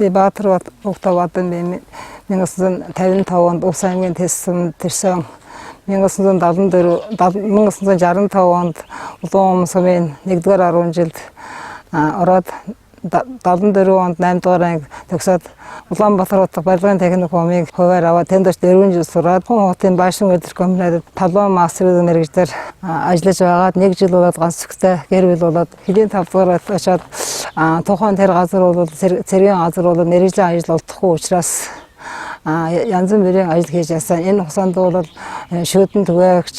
Би Баатар Уктаватын 1955 онд Увс аймгийн тэсэнд төрсөн. 1965 онд Улуун сумын 1-р 10 жилд ороод 74 онд 8-р анги төгсөөд Улаанбаатар хотод барилгын техникумыг хуваар аваад тэнд 4 жил сураад хотын Баашин өдөр комбинатад талбай мастерын мэргэжлэр ажиллаж байгаад 1 жил болоод ганцчигтай гэр бүл болоод хэдийн 5 дугаар очоод тухайн тэр газар бол цэргийн газар бол мэргэжлийн ажил олдохгүй учраас янз бүрийн ажил хийж яасан. Энэ хугацаанд бол шүүдэн түгээгч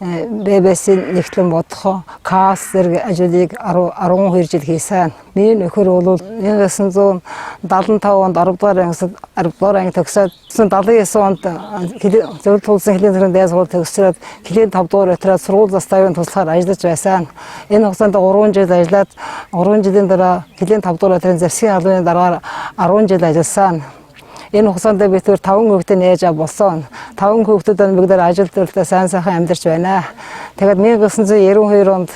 BBC-ийн нэгтлэн бодохоо КАС зэрэг ажлыг 12 жил хийсэн. Миний нөхөр бол 1975 онд 10 дугаар анги төгсөөд 79 онд зөвлөлт тулсан хэлийн зэрэг дайс сургууль төгсөөд хэлийн 5 дугаар өтрөөд сургууль заставын туслахаар ажиллаж байсан. Энэ хугацаанд 3 жил ажиллаад 3 жилийн дараа хэлийн 5 дугаар өтрийн засгийн албаны дараагаар 10 жил ажилласан. Энэ хугацаанд бид 5 хүүхдээ нээж авсан. 5 хүүхдүүд бүгд ажил төрөлтэй сайн сайхан амьдарч байна. Тэгээд 1992 онд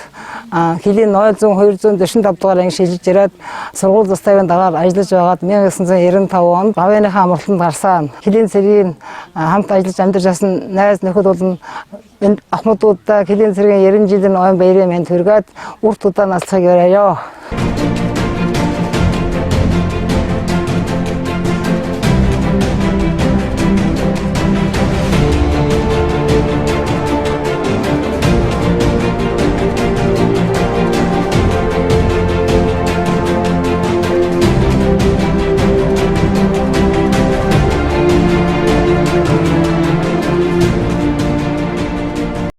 хэлийн 245 дугаар анги шилжиж ирээд сургууль заставын дараагаар ажиллаж байгаад 1995 онд гавьяаныхаа амралтанд гарсан. Хэлийн цэргийн хамт ажиллаж амьдарч байсан найз нөхөд бол ахмадуудаа хэлийн цэргийн 90 жилийн ойн баярын мэнд хүргээд урт удаан алцахыг яриа.